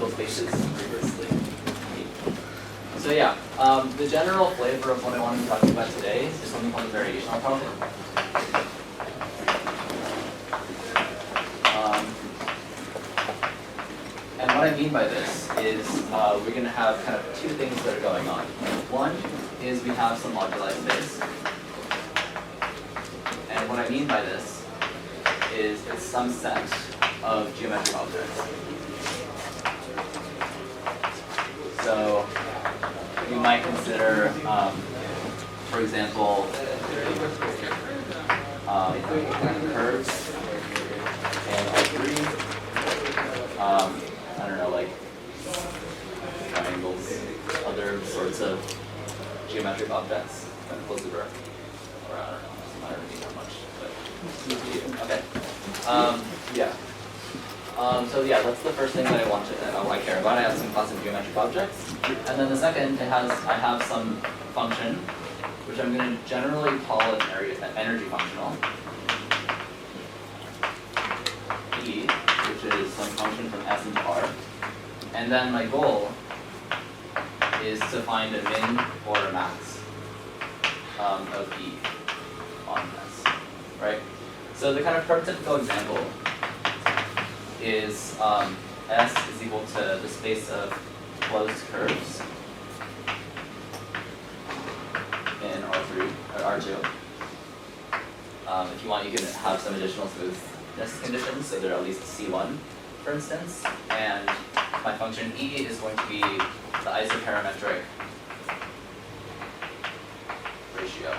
physical spaces reversely. So yeah, the general flavor of what I wanted to talk about today is something called the variational problem. And what I mean by this is we're going to have kind of two things that are going on. One is we have some moduli space. And what I mean by this is it's some set of geometric objects. So you might consider, for example, curves and R3. I don't know, like triangles, other sorts of geometric objects, kind of close over. Or I don't know, it's not really that much, but okay. Yeah. So yeah, that's the first thing that I care about. I have some class of geometric objects, and then the second, I have some function, which I'm going to generally call an energy functional, E, which is some function from S into R, and then my goal is to find a min or a max of E on S, right? So the kind of prototypical example is S is equal to the space of closed curves in R3 or R2. If you want, you can have some additional smoothness conditions, so they're at least C1, for instance. And my function E is going to be the isoparametric ratio.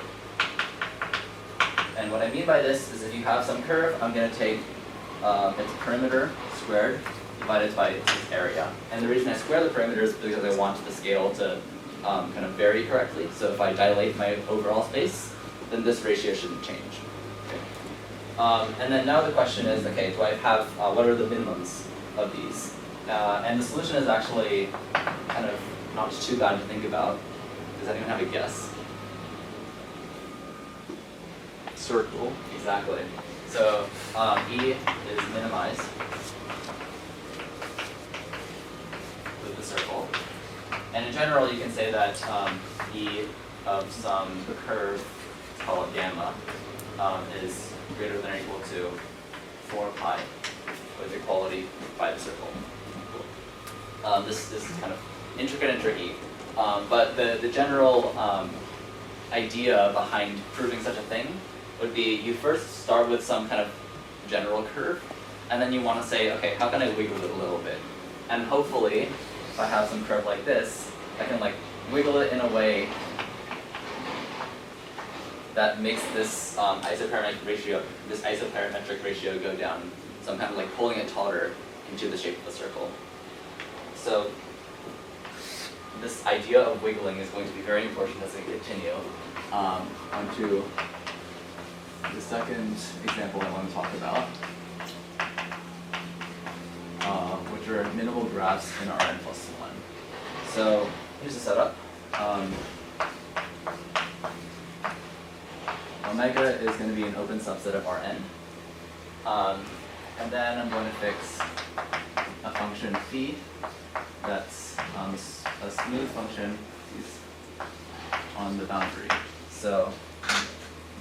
And what I mean by this is if you have some curve, I'm going to take its perimeter squared divided by its area. And the reason I square the perimeter is because I want the scale to kind of vary correctly. So if I dilate my overall space, then this ratio shouldn't change. Okay. And then now the question is, okay, do I have, what are the minimums of these? And the solution is actually kind of not too bad to think about. Does anyone have a guess? Circle. Exactly. So E is minimized with the circle. And in general, you can say that E of some curve, let's call it gamma, is greater than or equal to 4 pi with equality by the circle. This is kind of intricate and tricky. But the general idea behind proving such a thing would be you first start with some kind of general curve, and then you want to say, okay, how can I wiggle it a little bit? And hopefully, if I have some curve like this, I can like wiggle it in a way that makes this isoparametric ratio go down. So I'm kind of like pulling it taller into the shape of the circle. So this idea of wiggling is going to be very important as we continue onto the second example I want to talk about, which are minimal graphs in Rn plus 1. So here's the setup. Omega is going to be an open subset of Rn. And then I'm going to fix a function phi that's a smooth function on the boundary. So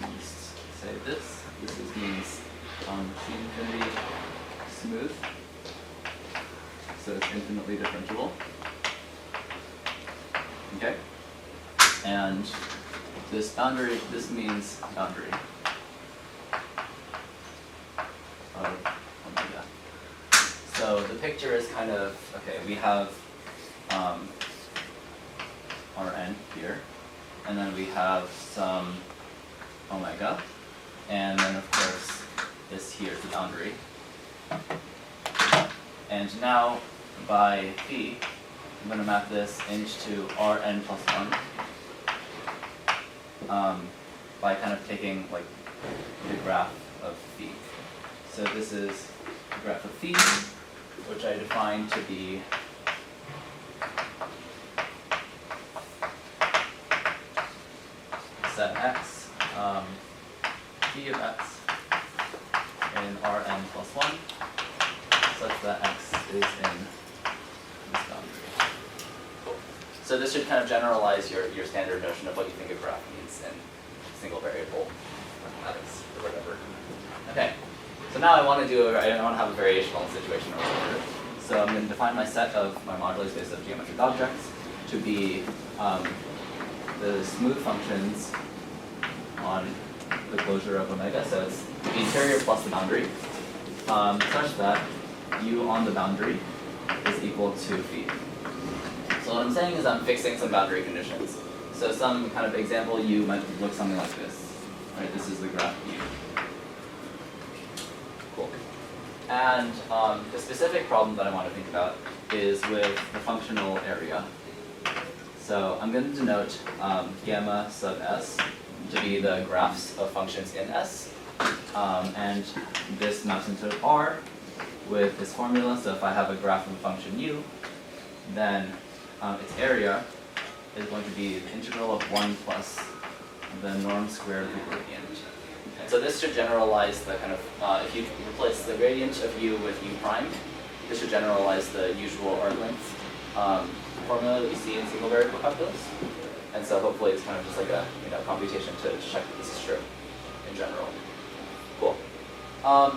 let me just say this. This means C infinity smooth. So it's infinitely differentiable. Okay? And this boundary, this means boundary of omega. So the picture is kind of, okay, we have Rn here, and then we have some omega, and then of course this here is the boundary. And now by phi, I'm going to map this into Rn plus 1 by kind of taking like the graph of phi. So this is the graph of phi, which I define to be set x, phi of x in Rn plus 1, such that x is in So this should kind of generalize your standard notion of what you think a graph means in single variable mathematics or whatever. Okay, so now I want to have a variational situation over here. So I'm going to define my set of my modular space of geometric objects to be the smooth functions on the closure of omega. So it's the interior plus the boundary, such that u on the boundary is equal to phi. So what I'm saying is I'm fixing some boundary conditions. So some kind of example u might look something like this. Right? This is the graph u. Cool. And the specific problem that I want to think about is with the functional area. So I'm going to denote gamma sub s to be the graphs of functions in S. And this maps into R with this formula. So if I have a graph of a function u, then its area is going to be the integral of 1 plus the norm squared of the gradient. And so this should generalize the kind of, if you replace the gradient of u with u prime, this should generalize the usual arc length formula that we see in single variable calculus. And so hopefully it's kind of just like a computation to check that this is true in general. Cool.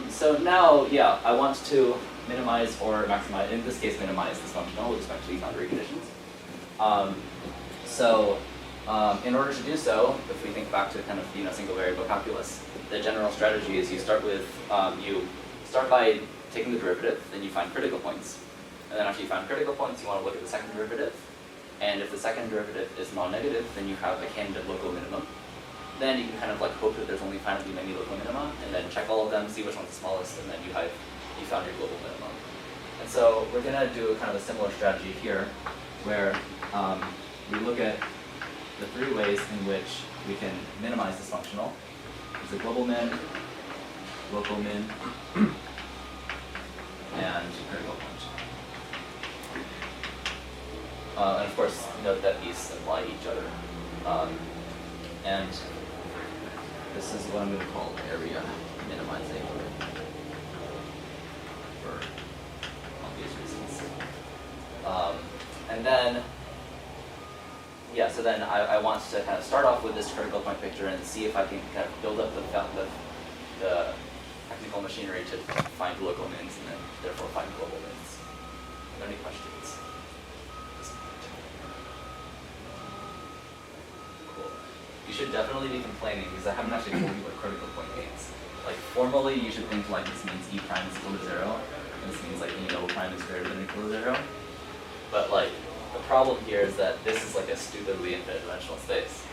So now, yeah, I want to minimize or maximize, in this case minimize this functional with respect to these boundary conditions. In order to do so, if we think back to kind of single variable calculus, the general strategy is you start by taking the derivative, then you find critical points. And then after you find critical points, you want to look at the second derivative. And if the second derivative is non-negative, then you have a candidate local minimum. Then you can kind of like hope that there's only finitely many local minima, and then check all of them, see which one's the smallest, and then you found your global minimum. And so we're going to do kind of a similar strategy here, where we look at the three ways in which we can minimize this functional. There's a global min, local min, and critical point. And of course, note that these imply each other. And this is what I'm going to call area minimizing for obvious reasons. And then, yeah, so then I want to kind of start off with this critical point picture and see if I can kind of build up the technical machinery to find local mins and then therefore find global mins. Are there any questions? You should definitely be complaining because I haven't actually told you what critical point means. Like formally, you should think like this means e prime is equal to 0, and this means like e double prime is greater than or equal to 0. But like the problem here is that this is like a stupidly infinite dimensional space,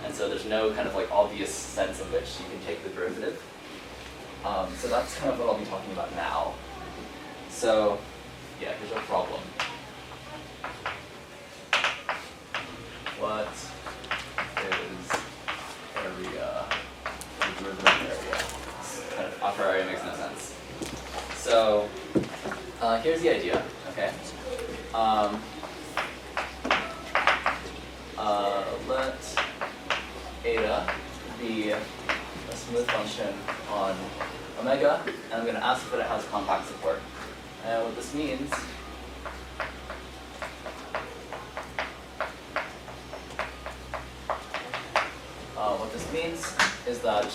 and so there's no kind of like obvious sense in which you can take the derivative. So that's kind of what I'll be talking about now. So yeah, here's our problem. What is area, the derivative area? This kind of a priori makes no sense. So here's the idea, okay? Let eta be a smooth function on omega, and I'm going to ask if it has compact support. And what this means is that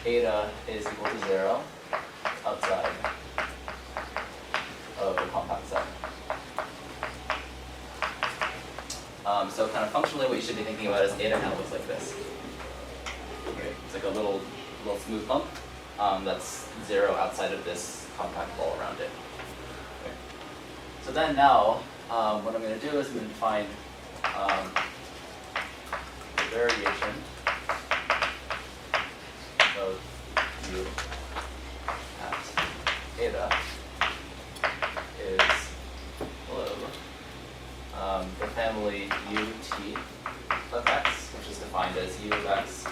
eta is equal to 0 outside of the compact set. So kind of functionally what you should be thinking about is eta now looks like this. Okay. It's like a little smooth bump that's 0 outside of this compact ball around it. Okay. So then now what I'm going to do is I'm going to define the variation of u at eta is the family ut of x, which is defined as u of x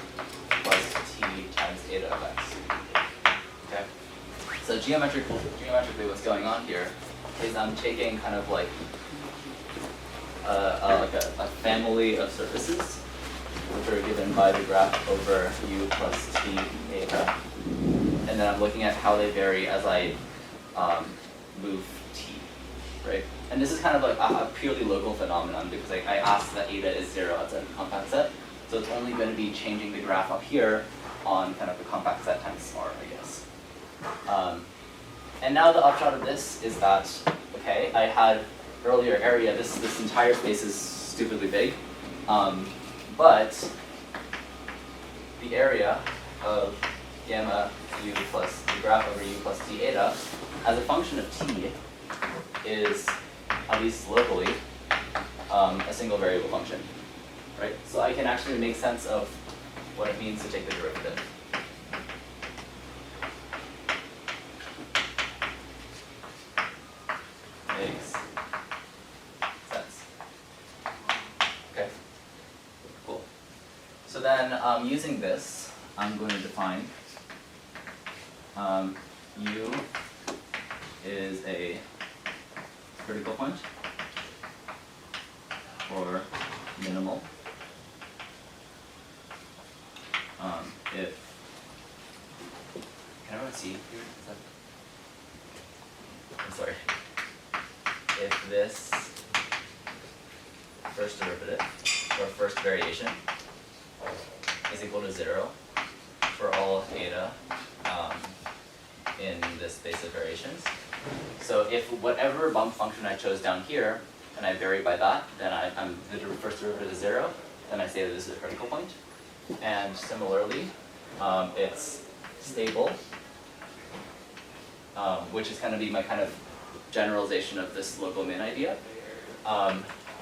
plus t times eta of x. Okay. So geometrically, what's going on here is I'm taking kind of like a family of surfaces, which are given by the graph over u plus t eta, and then I'm looking at how they vary as I move t. right? And this is kind of like a purely local phenomenon because I asked that eta is 0 as a compact set. So it's only going to be changing the graph up here on kind of the compact set times r, I guess. And now the upshot of this is that, okay, I had earlier area, this entire space is stupidly big, but the area of gamma u plus the graph over u plus d eta as a function of t is, at least locally, a single variable function, right? So I can actually make sense of what it means to take the derivative. Makes sense. Okay, cool. So then using this, I'm going to define u is a critical point or minimal if, can everyone see here? Is that, I'm sorry. If this first derivative or first variation is equal to 0 for all eta in this space of variations. So if whatever bump function I chose down here, and I vary by that, then the first derivative is 0, then I say that this is a critical point. And similarly, it's stable, which is going to be my kind of generalization of this local min idea.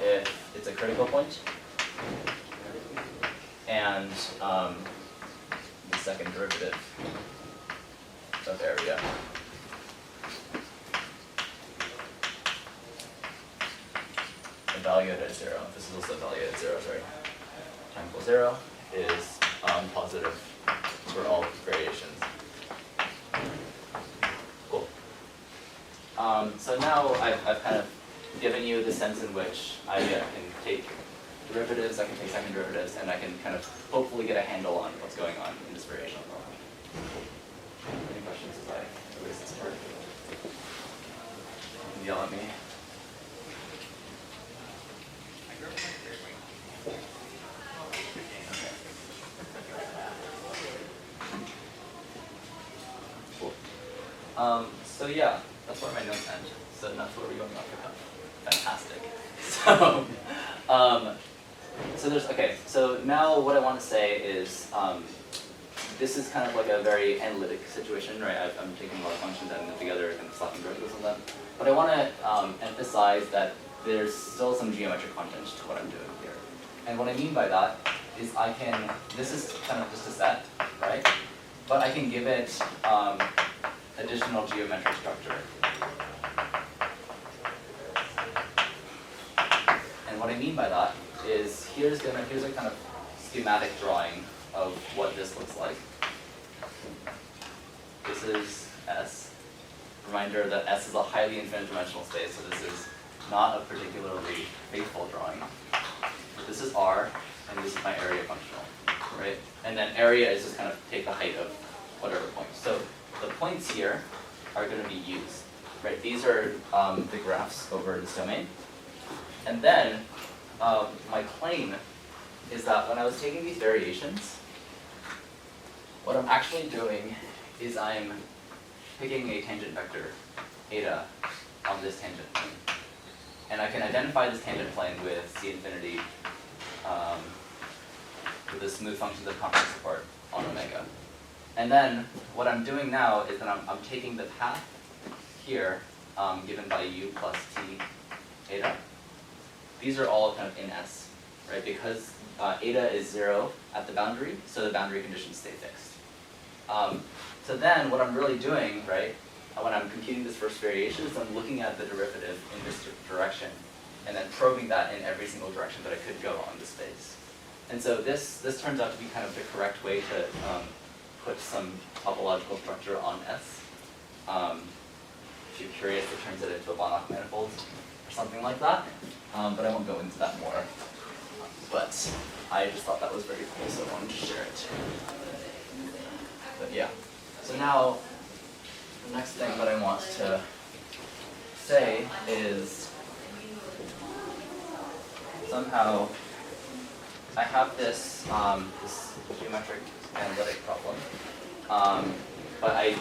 If it's a critical point, and the second derivative of area evaluated at 0, this is also evaluated at 0, sorry, time equals 0 is positive for all variations. Cool. So now I've kind of given you the sense in which I can take derivatives, I can take second derivatives, and I can kind of hopefully get a handle on what's going on in this variational problem. Any questions as I erase this part? Yell at me. So yeah, that's where my notes end. So that's where we're going off the cuff. Fantastic. So there's, okay, so now what I want to say is, this is kind of like a very analytic situation, right? I'm taking a lot of functions, adding them together, and slapping derivatives on them. But I want to emphasize that there's still some geometric content to what I'm doing here. And what I mean by that is this is kind of just a set, right? But I can give it additional geometric structure. And what I mean by that is here's a kind of schematic drawing of what this looks like. This is S. Reminder that S is a highly infinite dimensional space, so this is not a particularly faithful drawing. This is R, and this is my area functional, right? And then area is just kind of take the height of whatever point. So the points here are going to be U's, right? These are the graphs over this domain. And then my claim is that when I was taking these variations, what I'm actually doing is I'm picking a tangent vector, eta, on this tangent plane. And I can identify this tangent plane with C infinity, with the smooth functions of compact support on omega. And then what I'm doing now is that I'm taking the path here, given by u plus t eta. These are all kind of in S, right? Because eta is 0 at the boundary, so the boundary conditions stay fixed. So then what I'm really doing, right, when I'm computing this first variation is I'm looking at the derivative in this direction and then probing that in every single direction that I could go on the space. And so this turns out to be kind of the correct way to put some topological structure on S. If you're curious, it turns it into a Banach manifold or something like that. But I won't go into that more. But I just thought that was very cool, so I wanted to share it. But yeah. So now, the next thing that I want to say is somehow I have this this geometric analytic problem, but I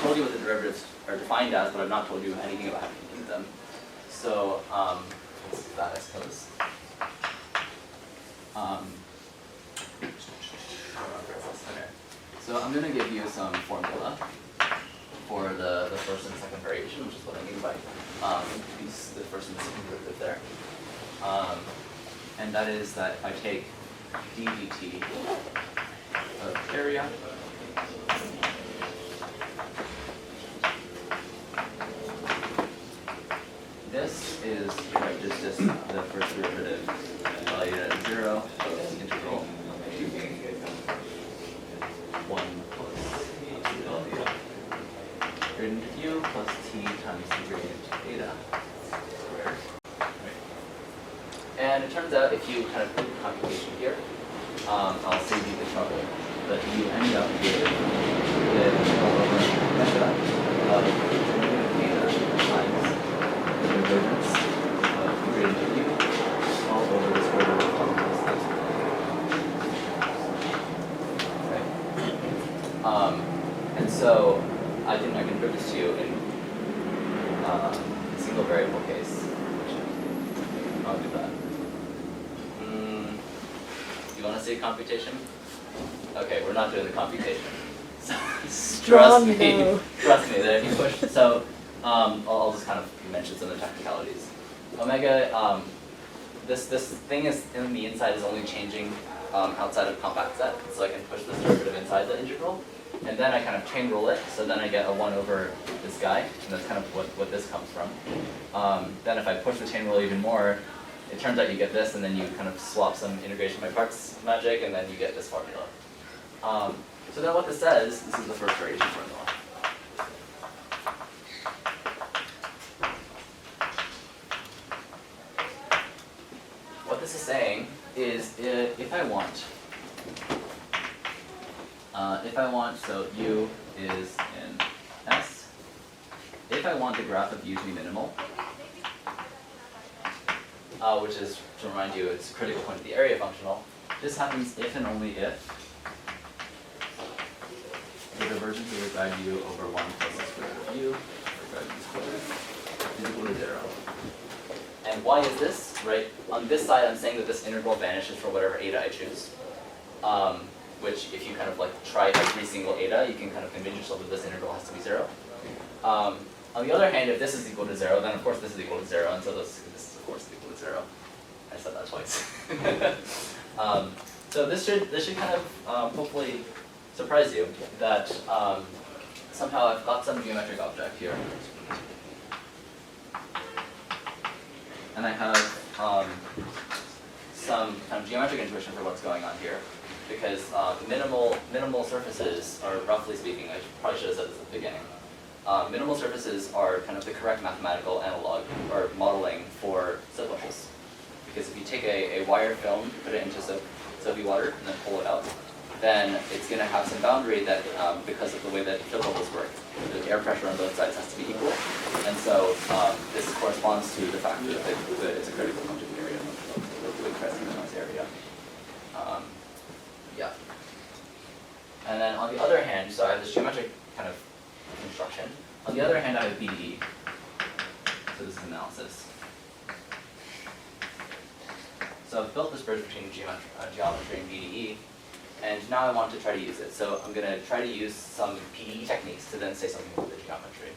told you what the derivatives are defined as, but I've not told you anything about how to compute them. So let's do that, I suppose. So I'm going to give you some formula for the first and second variation, which is what I mean by the first and the second derivative there. And that is that if I take d dt of area, this is just the first derivative valued at 0 of integral 1 plus gradient of u plus t times the gradient of eta squared. Right? And it turns out if you kind of put the computation here, I'll save you the trouble, but you end up with the integral over meta of gradient of eta times the divergence of gradient of u all over the square root of 1 plus x. And so I can prove this to you in a single variable case. I'll do that. You want to see a computation? Okay, we're not doing the computation. Trust me that if you push. So I'll just kind of mention some of the technicalities. Omega, this thing is in the inside is only changing outside of compact set, so I can push this derivative inside the integral. And then I kind of chain rule it, so then I get a 1 over this guy, and that's kind of what this comes from. Then if I push the chain rule even more, it turns out you get this, and then you kind of swap some integration by parts magic, and then you get this formula. So then what this says, this is the first variation formula. What this is saying is if I want, so u is in S, if I want the graph of u to be minimal, which is, to remind you, it's a critical point of the area functional, this happens if and only if the divergence of the grad u over 1 plus the square root of u, or grad u squared, is equal to 0. And why is this? Right? On this side, I'm saying that this integral vanishes for whatever eta I choose. Which, if you kind of like try every single eta, you can kind of convince yourself that this integral has to be 0. On the other hand, if this is equal to 0, then of course this is equal to 0, and so this is of course equal to 0. I said that twice. So this should kind of hopefully surprise you that somehow I've got some geometric object here, and I have some kind of geometric intuition for what's going on here. Because minimal surfaces are, roughly speaking, I probably should have said this at the beginning, minimal surfaces are kind of the correct mathematical analog, or modeling for soap bubbles. Because if you take a wire film, put it into soapy water, and then pull it out, then it's going to have some boundary that, because of the way that soap bubbles work, the air pressure on both sides has to be equal. And so this corresponds to the fact that it's a critical function area, the present minimized area. Yeah. And then on the other hand, so I have this geometric kind of construction. On the other hand, I have BDE. So this is analysis. So I've built this bridge between geometry and BDE, and now I want to try to use it. So I'm going to try to use some PDE techniques to then say something about the geometry.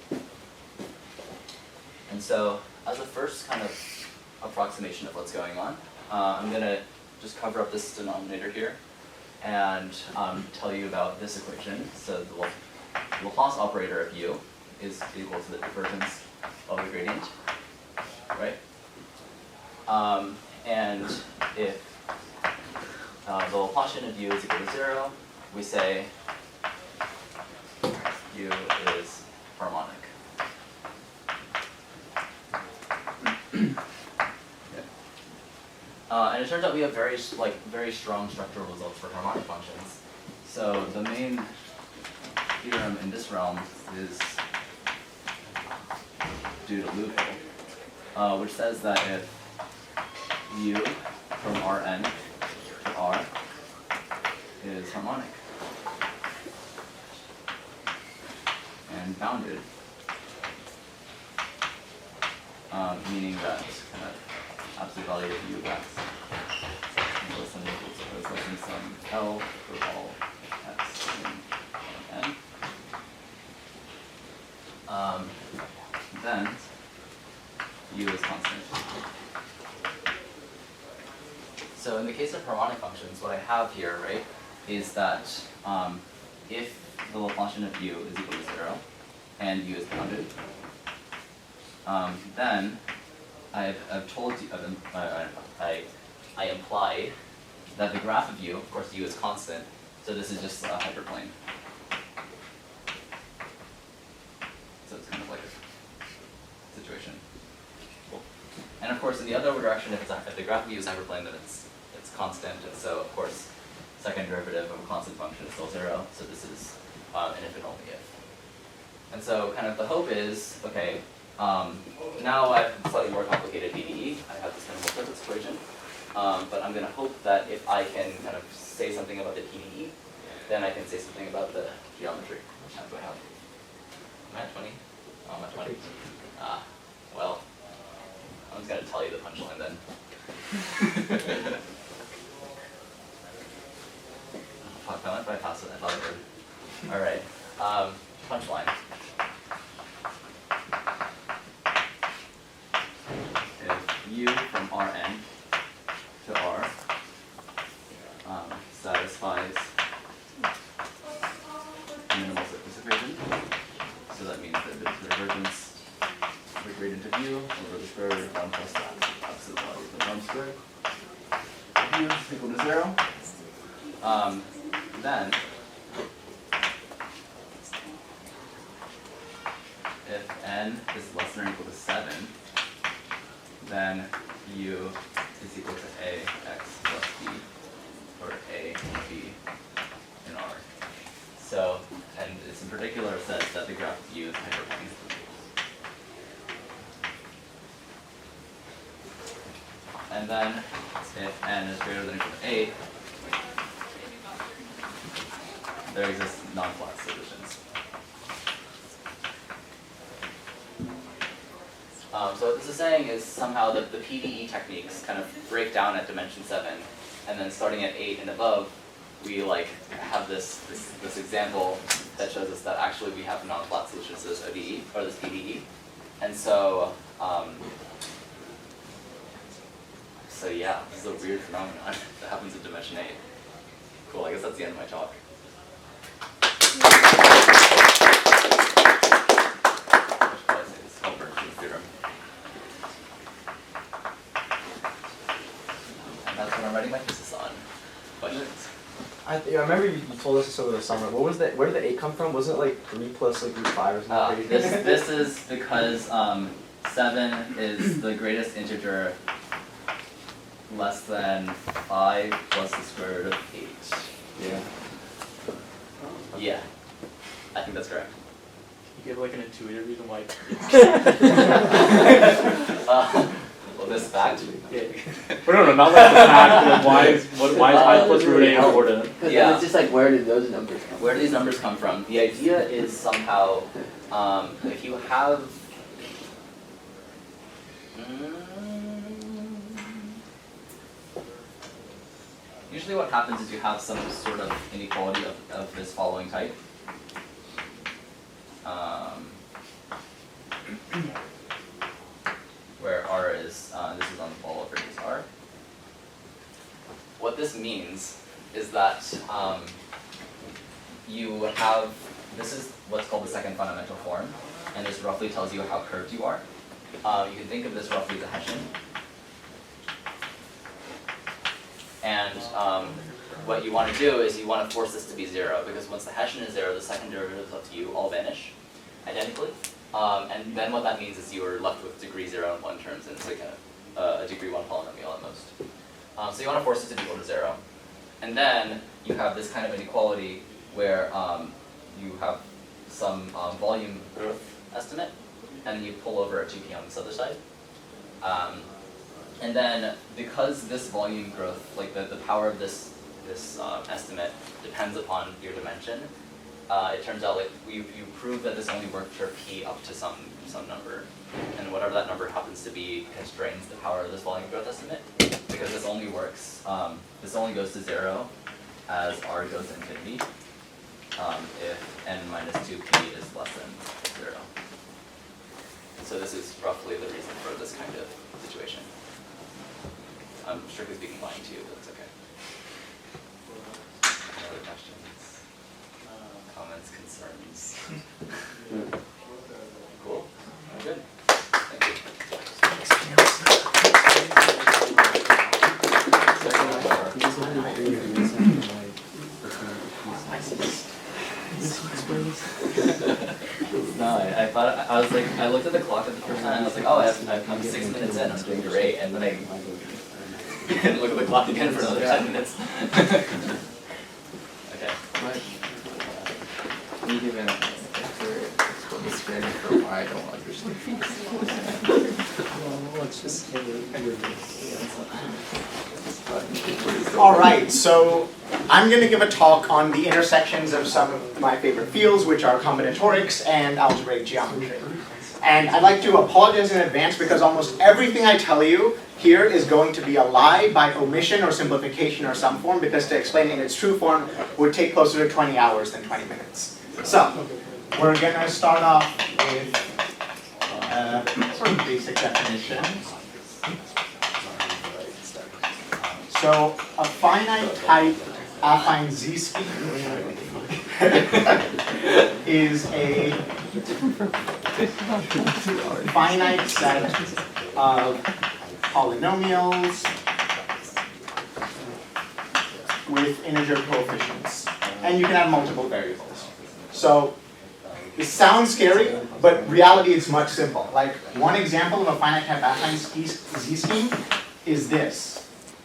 And so as a first kind of approximation of what's going on, I'm going to just cover up this denominator here and tell you about this equation. So the Laplace operator of u is equal to the divergence of the gradient, right? And if the Laplacian of u is equal to 0, we say u is harmonic. And it turns out we have very strong structural results for harmonic functions. So the main theorem in this realm is due to Loophole, which says that if U from Rn to R is harmonic and bounded, meaning that kind of absolute value of U x is less than or equal to is less than some L for all x in N. Then U is constant. So in the case of harmonic functions, what I have here, right, is that if the Laplacian of U is equal to 0 and U is bounded, then I've told you, I imply that the graph of U, of course U is constant, so this is just a hyperplane. So it's kind of like a situation. And of course, in the other direction, if the graph of U is hyperplane, then it's constant, and so of course, second derivative of a constant function is still 0. So this is an if and only if. And so, kind of the hope is, okay, now I have a slightly more complicated PDE. I have this kind of multiplex equation, but I'm going to hope that if I can kind of say something about the PDE, then I can say something about the geometry. How do I have? Am I at 20? Oh, I'm at 20. Well, I'm just going to tell you the punchline then. Fuck, I went bypass it. I thought it would. All right. Punchline. If U from Rn to R satisfies the minimal surface equation, so that means that the divergence of the gradient of U over the square root of 1 plus the absolute value of the norm squared of U is equal to 0, then if n is less than or equal to 7, then U is equal to ax plus b, or a b in R. So, and this in particular says that the graph of U is hyperplane. And then, if n is greater than or equal to 8, there exist non-flat solutions. So what this is saying is somehow that the PDE techniques kind of break down at dimension 7, and then starting at 8 and above, we like have this example that shows us that actually we have non-flat solutions to this ODE, or this PDE. And so, so yeah, this is a weird phenomenon that happens at dimension 8. Cool, I guess that's the end of my talk. And that's what I'm writing my thesis on. Questions? I remember you told us this over the summer. What was that? Where did the 8 come from? Wasn't it like 3 plus like root 5 or something? This is because 7 is the greatest integer less than 5 plus the square root of 8. Yeah. Yeah, I think that's correct. You give like an intuitive reason why. Well, this fact. Yeah. But no, not like the fact. Like why is 5 plus root 8 important? Yeah. It's just like, where did those numbers come from? Where do these numbers come from? The idea is somehow, if you have, usually what happens is you have some sort of inequality of this following type. Where R is, this is on the ball of radius R. What this means is that you have, this is what's called the second fundamental form, and this roughly tells you how curved you are. You can think of this roughly as a Hessian. And what you want to do is you want to force this to be 0, because once the Hessian is 0, the second derivatives of U all vanish identically. And then what that means is you are left with degree 0 and 1 terms, and it's like a degree 1 polynomial at most. So you want to force it to be equal to 0. And then you have this kind of inequality where you have some volume growth estimate, and then you pull over a 2p on this other side. And then because this volume growth, like the power of this estimate depends upon your dimension, it turns out like you prove that this only works for p up to some number, and whatever that number happens to be constrains the power of this volume growth estimate, because this only works, this only goes to 0 as r goes to infinity, if n minus 2p is less than 0. So this is roughly the reason for this kind of situation. I'm strictly speaking lying to you, but it's okay. Any other questions? Comments, concerns? Cool. Good. Thank you. No, I thought I was like I looked at the clock at the first time and I was like, oh, I'm 6 minutes in, I'm doing great, and then I look at the clock again for another 10 minutes. Okay. Can you give an explanation for why I don't understand? Let's just All right, so I'm going to give a talk on the intersections of some of my favorite fields, which are combinatorics and algebraic geometry. And I'd like to apologize in advance because almost everything I tell you here is going to be a lie by omission or simplification or some form, because to explain it in its true form would take closer to 20 hours than 20 minutes. So, we're going to start off with sort of basic definitions. So, a finite type affine z-scheme is a finite set of polynomials with integer coefficients. And you can have multiple variables. So, it sounds scary, but reality is much simple. Like, one example of a finite type affine z-scheme is this.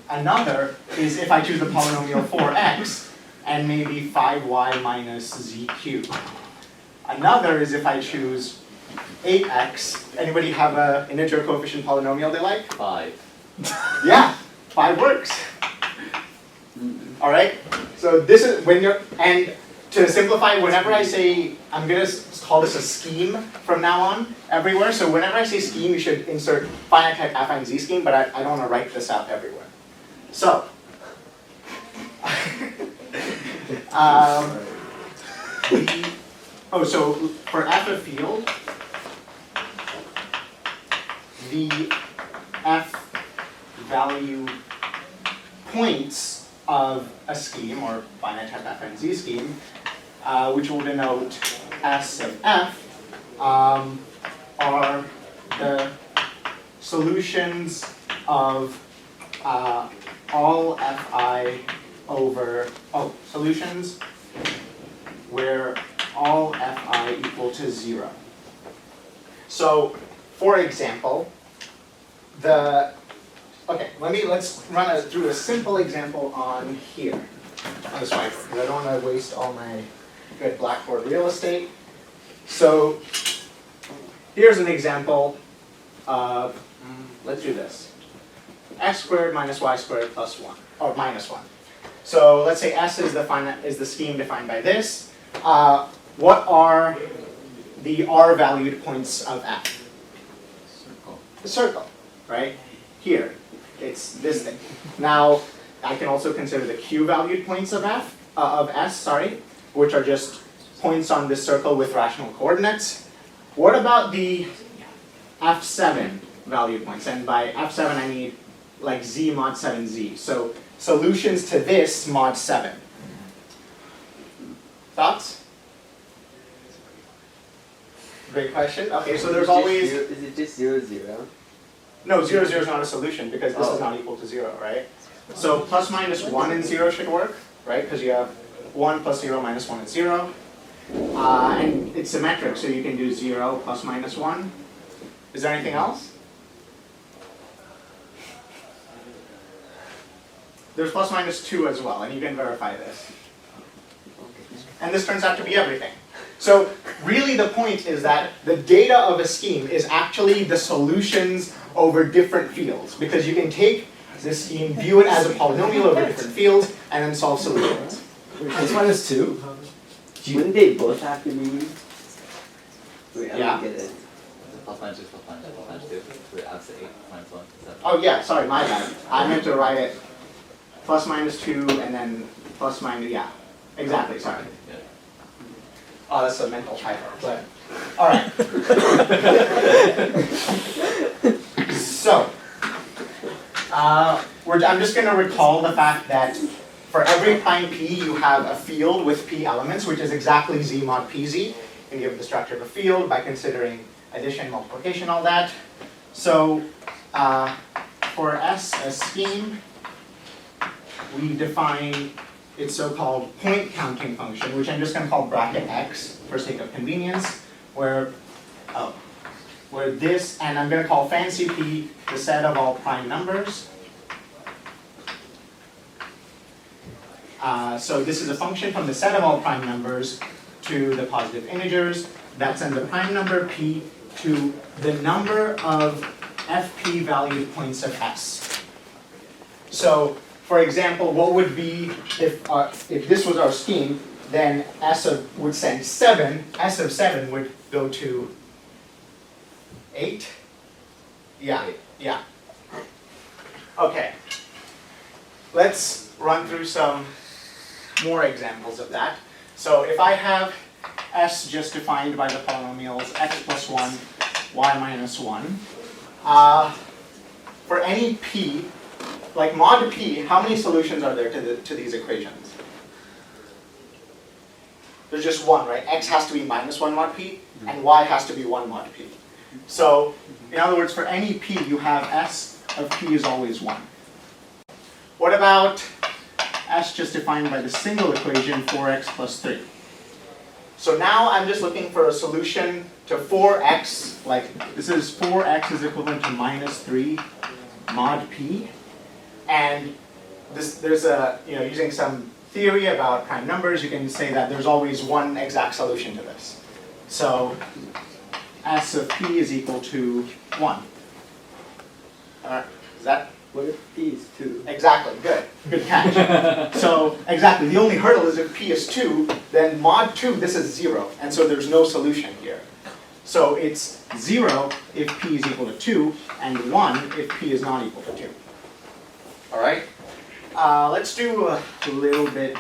Another is if I choose the polynomial 4x and maybe 5y minus z cubed. Another is if I choose 8x. Anybody have an integer coefficient polynomial they like? 5. Yeah, 5 works. All right. So this is when you're, and to simplify, whenever I say, I'm gonna call this a scheme from now on everywhere. So whenever I say scheme, you should insert finite type affine z scheme, but I don't want to write this out everywhere. So, so for f of field, the f value points of a scheme, or finite type affine z scheme, which will denote S of f, are the solutions of all fi over, solutions where all fi equal to 0. So, for example, let's run through a simple example on here, on this whiteboard, because I don't want to waste all my good Blackboard real estate. So, here's an example of, let's do this. X squared minus y squared plus 1, or minus 1. So let's say S is the scheme defined by this. What are the R valued points of F? circle. The circle, right? Here, it's this thing. Now, I can also consider the Q valued points of S, which are just points on this circle with rational coordinates. What about the F7 valued points? And by F7 I mean like Z mod 7Z. So solutions to this mod 7. Thoughts? Great question. Okay, so there's always... Is it just 0, 0? No, 0, 0 is not a solution because this is not equal to 0, right? So plus minus 1 and 0 should work, right? Because you have 1 plus 0 minus 1 is 0. And it's symmetric, so you can do 0 plus minus 1. Is there anything else? There's plus minus 2 as well, and you can verify this. And this turns out to be everything. So really the point is that the data of a scheme is actually the solutions over different fields, because you can take the scheme, view it as a polynomial over different fields, and then solve solutions. This one is 2? Wouldn't they both have to be? Wait, I Yeah. don't get it. Plus minus 2, plus minus 2. So the opposite 8 minus 1, 7. Oh yeah, sorry, my bad. I meant to write it plus minus 2 and then plus minus, yeah. Exactly, sorry. Yeah. Oh, that's a mental typo, but, all right. So, I'm just gonna recall the fact that for every prime p, you have a field with p elements, which is exactly z mod pz. You can give the structure of a field by considering addition, multiplication, all that. So, for S, a scheme, we define its so-called point counting function, which I'm just going to call bracket x for sake of convenience, where this, and I'm going to call fancy p the set of all prime numbers. So this is a function from the set of all prime numbers to the positive integers that sends a prime number p to the number of fp valued points of S. So, for example, what would be if this was our scheme, then would send 7, S of 7 would go to 8? Yeah, yeah. Okay. Let's run through some more examples of that. So if I have S just defined by the polynomials x plus 1, y minus 1, for any p, like mod p, how many solutions are there to these equations? There's just one, right? X has to be minus 1 mod p, and y has to be 1 mod p. So, in other words, for any p, you have S of p is always 1. What about S just defined by the single equation 4x plus 3? So now I'm just looking for a solution to 4x, like this is 4x is equivalent to minus 3 mod p. And there's a, using some theory about prime numbers, you can say that there's always one exact solution to this. So S of p is equal to 1. Is that? What if p is 2? Exactly, good catch. So exactly, the only hurdle is if p is 2, then mod 2, this is 0, and so there's no solution here. So it's 0 if p is equal to 2, and 1 if p is not equal to 2. All right? Let's do a little bit.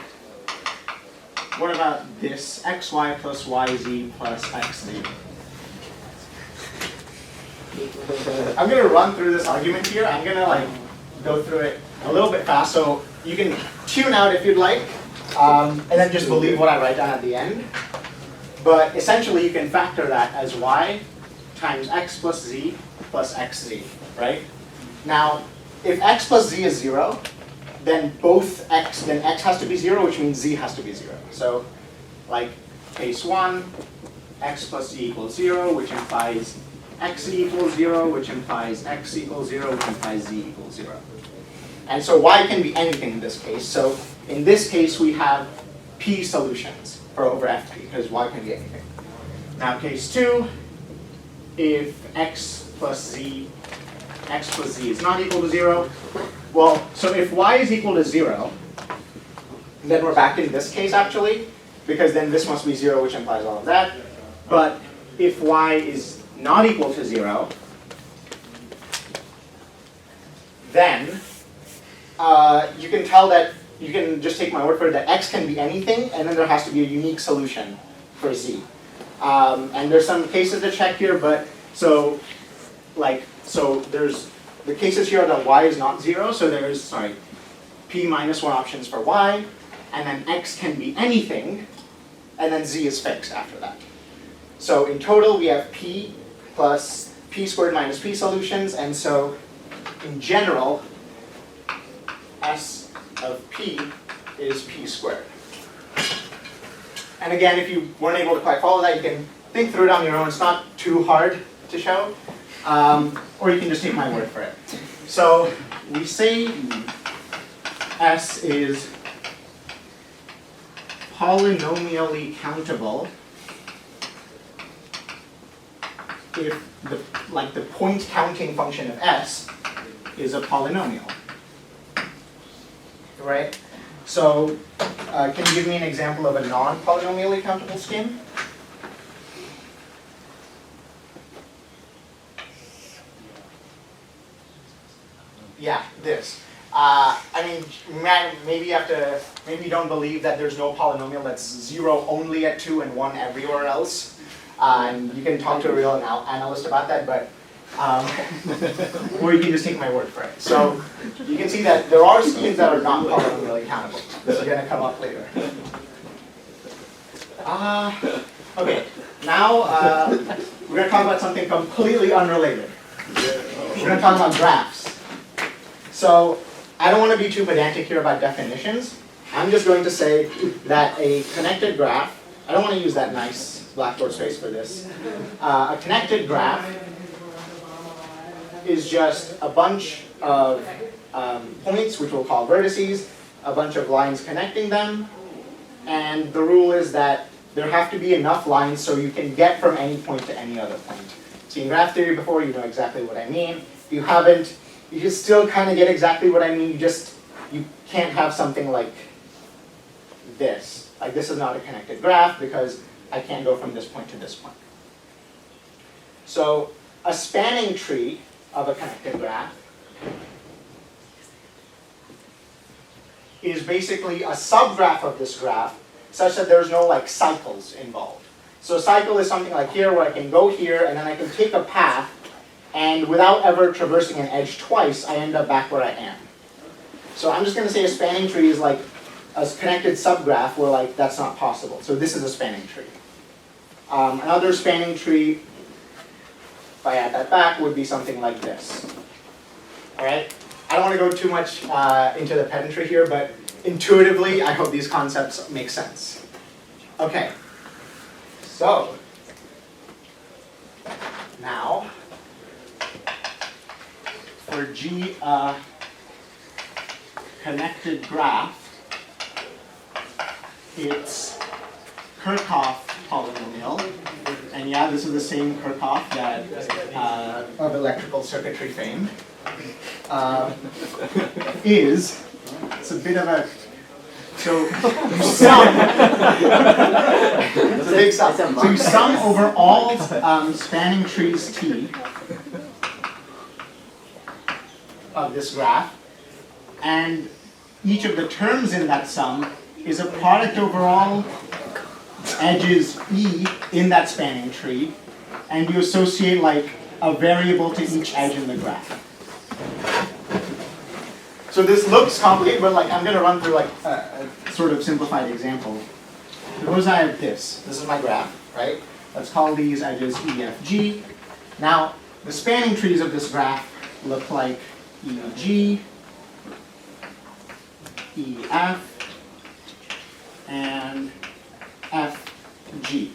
What about this? xy plus yz plus xz. I'm going to run through this argument here. I'm going to go through it a little bit fast, so you can tune out if you'd like, and then just believe what I write down at the end. But essentially, you can factor that as y times x plus z plus xz, right? Now, if x plus z is 0, then x has to be 0, which means z has to be 0. So, like case 1, x plus z equals 0, which implies x equals 0, which implies x equals 0, which implies z equals 0. And so y can be anything in this case. So in this case, we have p solutions for over fp, because y can be anything. Now case 2, if x plus z is not equal to 0, well, so if y is equal to 0, then we're back in this case actually, because then this must be 0, which implies all of that. But if y is not equal to 0, then you can tell that, you can just take my word for it, that x can be anything, and then there has to be a unique solution for z. And there's some cases to check here, but so there's the cases here are that y is not 0, so there's, p minus 1 options for y, and then x can be anything, and then z is fixed after that. So in total, we have p plus p squared minus p solutions, and so in general, S of p is p squared. And again, if you weren't able to quite follow that, you can think through it on your own. It's not too hard to show, or you can just take my word for it. So we say S is polynomially countable if the point counting function of s is a polynomial, right? So can you give me an example of a non-polynomially countable scheme? Yeah, this. I mean, maybe you don't believe that there's no polynomial that's 0 only at 2 and 1 everywhere else. And you can talk to a real analyst about that, but or you can just take my word for it. So you can see that there are schemes that are not polynomially countable. This is going to come up later. Okay, now we're going to talk about something completely unrelated. We're going to talk about graphs. So I don't want to be too pedantic here about definitions. I'm just going to say that a connected graph, I don't want to use that nice Blackboard space for this. A connected graph is just a bunch of points, which we'll call vertices, a bunch of lines connecting them, and the rule is that there have to be enough lines so you can get from any point to any other point. Seen graph theory before, you know exactly what I mean. If you haven't, you can still kind of get exactly what I mean. You can't have something like this. Like this is not a connected graph because I can't go from this point to this point. So a spanning tree of a connected graph is basically a subgraph of this graph such that there's no like cycles involved. So a cycle is something like here where I can go here and then I can take a path, and without ever traversing an edge twice, I end up back where I am. So I'm just going to say a spanning tree is like a connected subgraph where like that's not possible. So this is a spanning tree. Another spanning tree, if I add that back, would be something like this. All right? I don't want to go too much into the pedantry here, but intuitively, I hope these concepts make sense. Okay. So now, for G connected graph, it's Kirchhoff polynomial, and yeah, this is the same Kirchhoff that of electrical circuitry fame. It's a bit of a, so you sum, it's a big sum. So you sum over all spanning trees T of this graph, and each of the terms in that sum is a product over all edges E in that spanning tree, and you associate like a variable to each edge in the graph. So this looks complicated, but like I'm going to run through like a sort of simplified example. Suppose I have this. This is my graph, right? Let's call these edges E, F, G. Now, the spanning trees of this graph look like E, G, E, F, and F, G.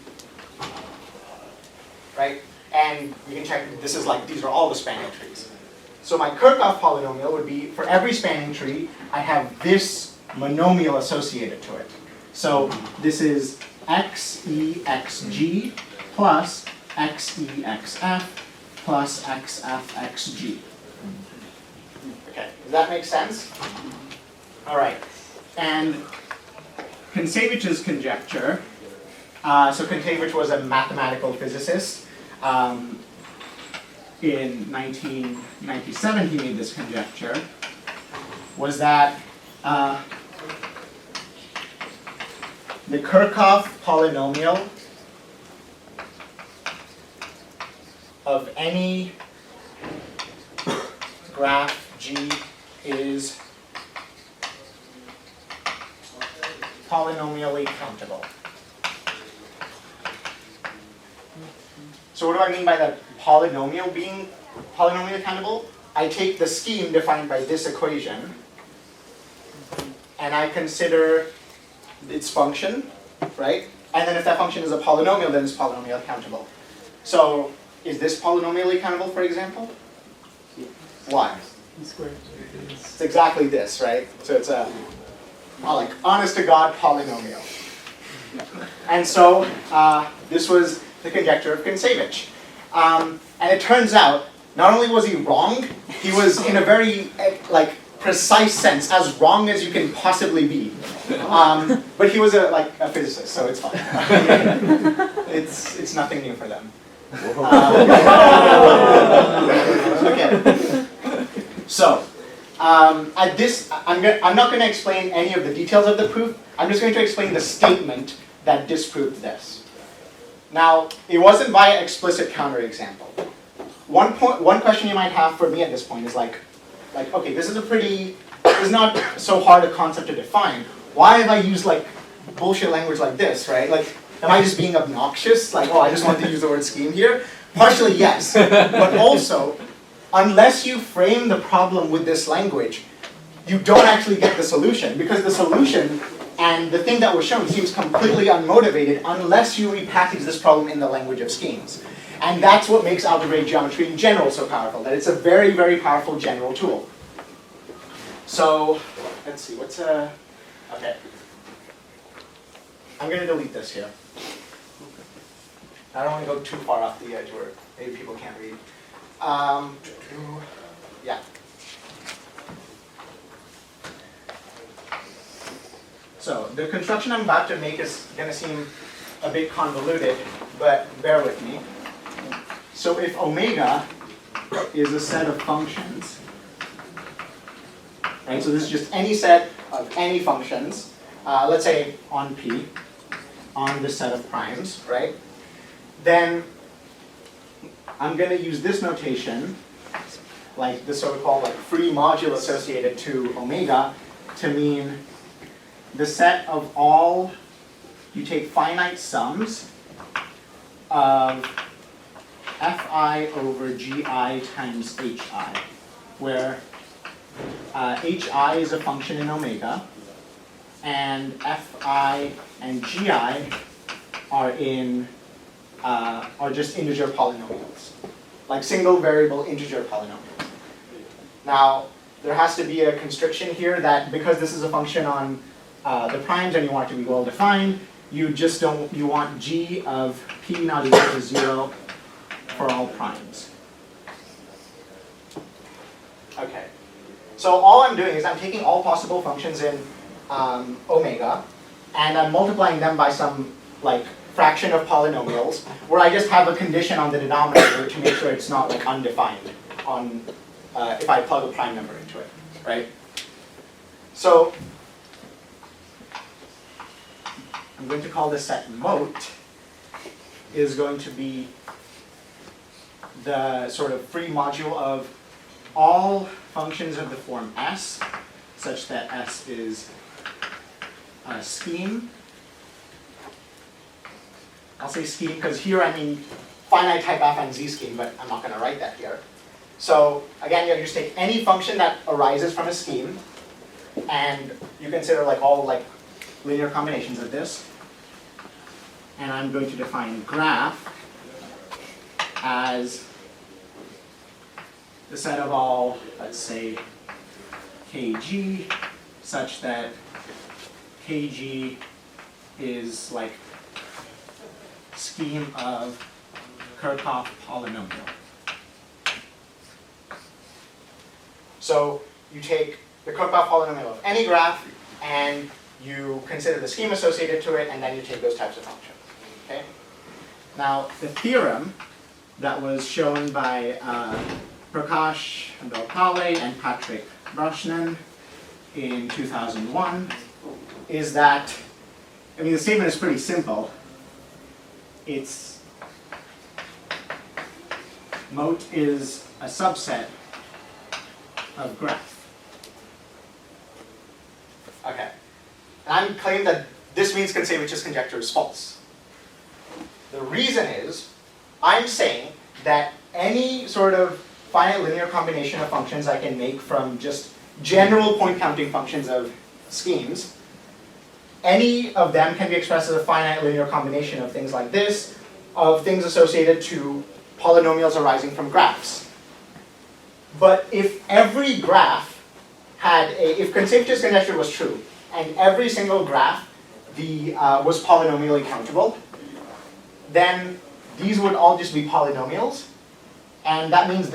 Right? And you can check, this is like, these are all the spanning trees. So my Kirchhoff polynomial would be, for every spanning tree, I have this monomial associated to it. So this is X, E, X, G plus X, E, X, F plus X, F, X, G. Okay, does that make sense? All right. And Kontsevich conjecture, so Kontsevich was a mathematical physicist. In 1997, he made this conjecture, was that the Kirchhoff polynomial of any graph G is polynomially countable. So what do I mean by that polynomial being polynomially countable? I take the scheme defined by this equation and I consider its function, right? And then if that function is a polynomial, then it's polynomially countable. So is this polynomially countable, for example? Why? It's exactly this, right? So it's a like honest to God polynomial. And so this was the conjecture of Kontsevich. And it turns out, not only was he wrong, he was in a very precise sense, as wrong as you can possibly be. But he was a physicist, so it's fine. It's nothing new for them. Okay. So, at this, I'm not going to explain any of the details of the proof. I'm just going to explain the statement that disproved this. Now, it wasn't by explicit counterexample. One question you might have for me at this point is okay, this is not so hard a concept to define. Why have I used bullshit language like this, right? Am I just being obnoxious? I just want to use the word scheme here? Partially, yes. But also, unless you frame the problem with this language, you don't actually get the solution, because the solution and the thing that was shown seems completely unmotivated unless you repackage this problem in the language of schemes. And that's what makes algebraic geometry in general so powerful, that it's a very, very powerful general tool. So, let's see, okay. I'm going to delete this here. I don't want to go too far off the edge where maybe people can't read. Yeah. So the construction I'm about to make is going to seem a bit convoluted, but bear with me. So if omega is a set of functions, right? So this is just any set of any functions, let's say on P, on this set of primes, right? Then I'm going to use this notation, like the so-called free module associated to omega, to mean the set of all, you take finite sums of fi over gi times hi, where hi is a function in omega, and fi and gi are just integer polynomials, like single variable integer polynomials. Now, there has to be a constriction here that because this is a function on the primes and you want it to be well defined, you want g of p not equal to 0 for all primes. Okay. So all I'm doing is I'm taking all possible functions in omega, and I'm multiplying them by some fraction of polynomials, where I just have a condition on the denominator to make sure it's not undefined on if I plug a prime number into it, right? So I'm going to call this set mote is going to be the sort of free module of all functions of the form S, such that S is a scheme. I'll say scheme because here I mean finite type f and z scheme, but I'm not going to write that here. So again, you just take any function that arises from a scheme, and you consider all linear combinations of this. And I'm going to define graph as the set of all, let's say, kg, such that kg is scheme of Kirchhoff polynomial. So you take the Kirchhoff polynomial of any graph, and you consider the scheme associated to it, and then you take those types of functions. Okay? Now, the theorem that was shown by Prakash Belpale and Patrick Brashnan in 2001 is that, the statement is pretty simple. It's mote is a subset of graph. Okay. And I'm claiming that this means Kontsevich conjecture is false. The reason is, I'm saying that any sort of finite linear combination of functions I can make from just general point counting functions of schemes, any of them can be expressed as a finite linear combination of things like this, of things associated to polynomials arising from graphs. But if every graph if Kontsevich's conjecture was true, and every single graph was polynomially countable, then these would all just be polynomials, and that means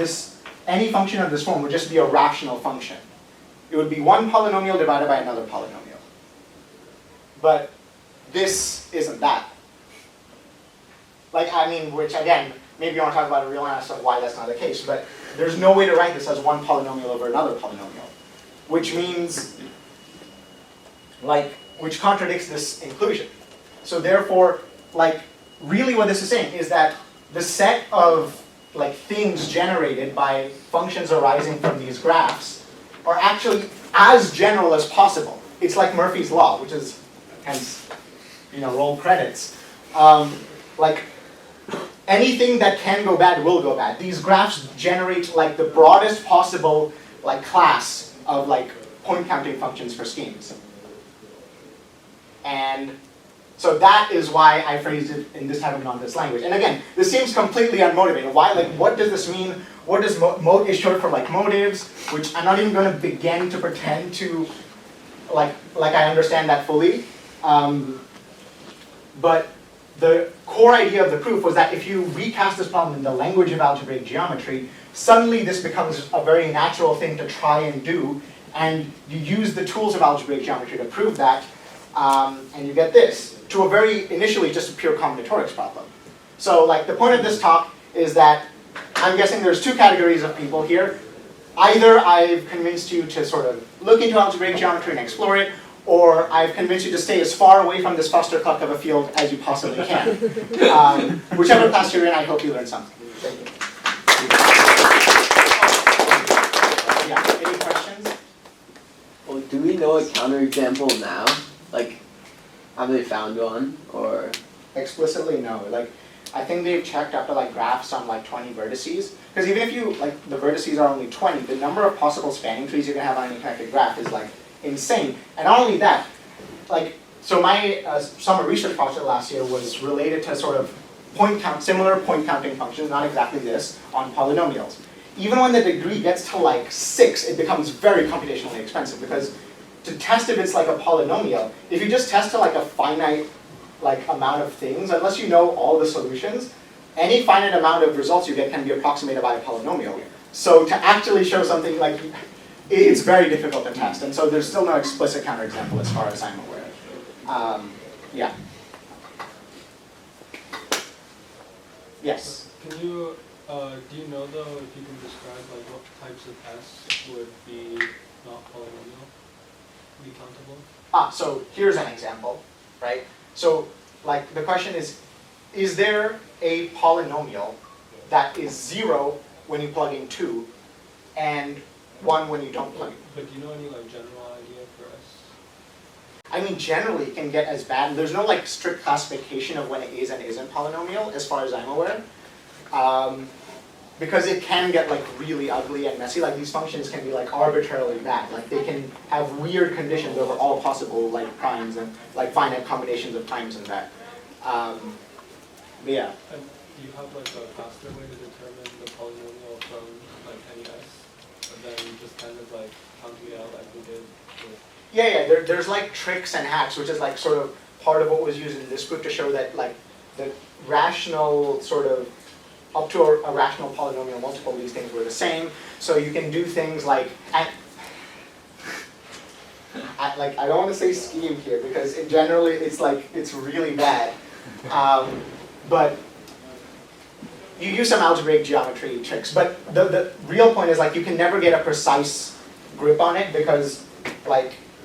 any function of this form would just be a rational function. It would be one polynomial divided by another polynomial. But this isn't that. Which again, maybe you want to talk about a real answer of why that's not the case, but there's no way to write this as one polynomial over another polynomial, which means, which contradicts this inclusion. So therefore, really what this is saying is that the set of things generated by functions arising from these graphs are actually as general as possible. It's like Murphy's law, which is, hence, roll credits. Anything that can go bad will go bad. These graphs generate the broadest possible class of point counting functions for schemes. And so that is why I phrased it in this type of nonsense language. And again, this seems completely unmotivated. Why? What does this mean? What does mode is short for motives, which I'm not even going to begin to pretend to I understand that fully. But the core idea of the proof was that if you recast this problem in the language of algebraic geometry, suddenly this becomes a very natural thing to try and do, and you use the tools of algebraic geometry to prove that, and you get this, to a very, initially just a pure combinatorics problem. So the point of this talk is that I'm guessing there's two categories of people here. Either I've convinced you to sort of look into algebraic geometry and explore it, or I've convinced you to stay as far away from this clusterfuck of a field as you possibly can. Whichever class you're in, I hope you learned something. Thank you. Yeah, any questions? Well, do we know a counterexample now? Have they found one, or? Explicitly, no. I think they've checked after graphs on 20 vertices. Because even if you, the vertices are only 20, the number of possible spanning trees you can have on any connected graph is insane. And not only that, so my summer research project last year was related to sort of similar point counting functions, not exactly this, on polynomials. Even when the degree gets to 6, it becomes very computationally expensive, because to test if it's a polynomial, if you just test to a finite amount of things, unless you know all the solutions, any finite amount of results you get can be approximated by a polynomial. So to actually show something it's very difficult to test, and so there's still no explicit counterexample as far as I'm aware. Yeah. Yes. Can you, do you know though if you can describe what types of S would be not polynomial, be countable? So here's an example, right? So the question is there a polynomial that is 0 when you plug in 2 and 1 when you don't plug in? But do you know any general idea for S? I mean, generally it can get as bad. There's no strict classification of when it is and isn't polynomial, as far as I'm aware. Because it can get really ugly and messy. These functions can be arbitrarily bad. They can have weird conditions over all possible primes and finite combinations of times and that. But yeah. And do you have a faster way to determine the polynomial from any S? And then just kind of count it out we did with... Yeah. There's tricks and hacks, which is sort of part of what was used in this proof to show that the rational sort of up to a rational polynomial multiple of these things were the same. So you can do things I don't want to say scheme here because generally it's really bad. But you use some algebraic geometry tricks. But the real point is you can never get a precise grip on it because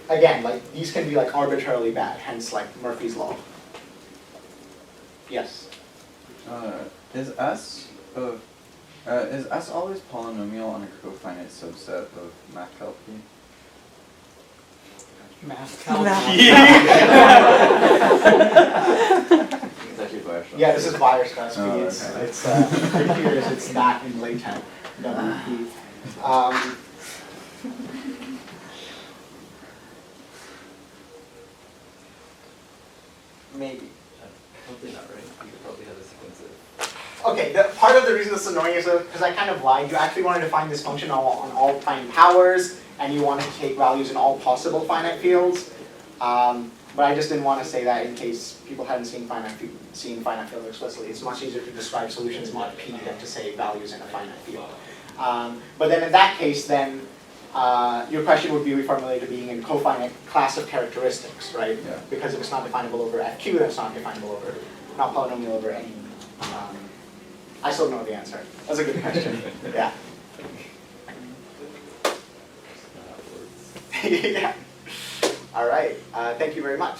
again these can be arbitrarily bad. Hence Murphy's law. Yes. Is S always polynomial on a cofinite subset of math calculus? Math That's your question. Yeah, this is Weierstrass. Oh, It's okay. I'm curious. It's that in LaTeX. WP. Maybe. Probably not right. You could probably have a sequence of. Okay, part of the reason this is annoying is because I kind of lied. You actually wanted to find this function on all prime powers, and you wanted to take values in all possible finite fields. But I just didn't want to say that in case people hadn't seen finite fields explicitly. It's much easier to describe solutions mod P than to say values in a finite field. But then in that case, then your question would be reformulated to being in cofinite class of characteristics, right? Yeah. Because if it's not definable over FQ, then it's not definable over, not polynomial over any. I still don't know the answer. That's a good question. Yeah. Yeah. All right. Thank you very much.